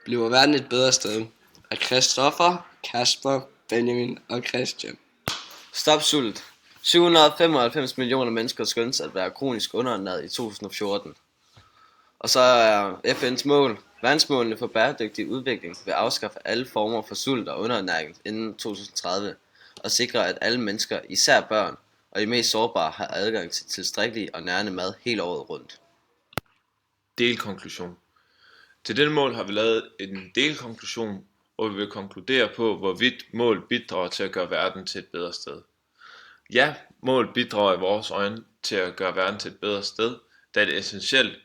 Bliver verden et bedre sted? Af Christoffer, Kasper, Benjamin og Christian. Stop sult. 795 millioner mennesker skønnes at være kronisk underernæret i 2014. Og så er FN's mål, verdensmålene for bæredygtig udvikling, vil afskaffe alle former for sult og underernæring inden 2030, og sikre at alle mennesker, især børn og de mest sårbare, har adgang til tilstrækkelig og nærende mad hele året rundt. Delkonklusion. Til dette mål har vi lavet en delkonklusion, hvor vi vil konkludere på, hvorvidt mål bidrager til at gøre verden til et bedre sted. Ja, mål bidrager i vores øjne til at gøre verden til et bedre sted, da det er essentielt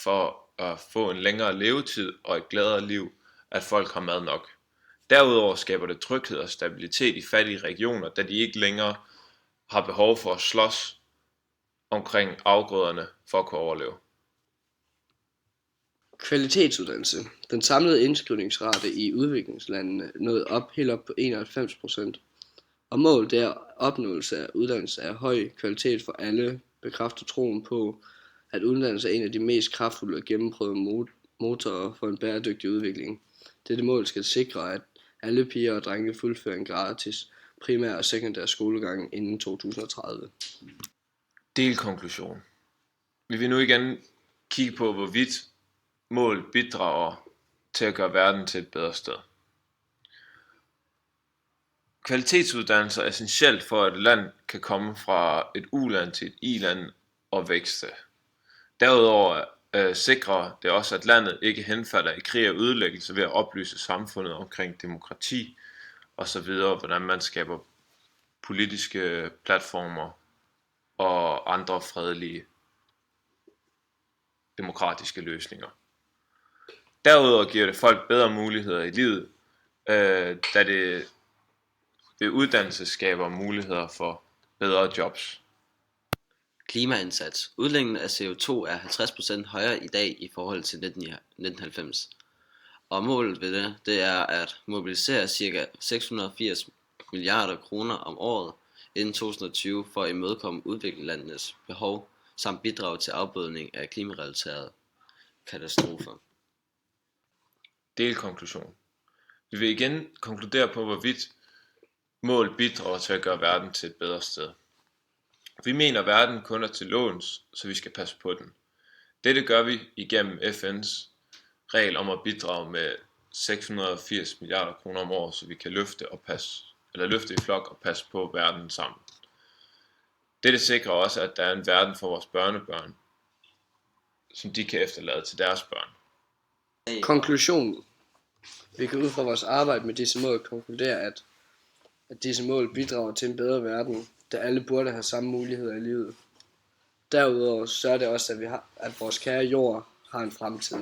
for at få en længere levetid og et gladere liv, at folk har mad nok. Derudover skaber det tryghed og stabilitet i fattige regioner, da de ikke længere har behov for at slås omkring afgrøderne for at kunne overleve. Kvalitetsuddannelse. Den samlede indskrivningsrate i udviklingslandene nåede helt op på 91%. Og mål det er opnåelse af uddannelse af høj kvalitet for alle, bekræfter troen på, at uddannelse er en af de mest kraftfulde og gennemprøvede motorer for en bæredygtig udvikling. Dette mål skal sikre, at alle piger og drenge fuldfører en gratis primær og sekundær skolegang inden 2030. Delkonklusion. Vi vil nu igen kigge på, hvorvidt mål bidrager til at gøre verden til et bedre sted. Kvalitetsuddannelse er essentielt for, at et land kan komme fra et u-land til et i-land og vækste. Derudover sikrer det også, at landet ikke henfalder i krig og ødelæggelse ved at oplyse samfundet omkring demokrati osv., hvordan man skaber politiske platformer og andre fredelige demokratiske løsninger. Derudover giver det folk bedre muligheder i livet, da det ved uddannelse skaber muligheder for bedre jobs. Klimaindsats. Udledningen af CO2 er 50% højere i dag i forhold til 1990. Og målet ved det er at mobilisere ca. 680 milliarder kroner om året inden 2020 for at imødekomme udviklingslandenes behov samt bidrage til afbødning af klimarelaterede katastrofer. Delkonklusion. Vi vil igen konkludere på, hvorvidt mål bidrager til at gøre verden til et bedre sted. Vi mener, at verden kun er til låns, så vi skal passe på den. Dette gør vi igennem FN's regel om at bidrage med 680 milliarder kroner om året, så vi kan løfte i flok og passe på verden sammen. Dette sikrer også, at der er en verden for vores børnebørn, som de kan efterlade til deres børn. Konklusion. Vi kan ud fra vores arbejde med disse mål konkludere, at disse mål bidrager til en bedre verden, da alle burde have samme muligheder i livet. Derudover sørger det også, at vores kære jord har en fremtid.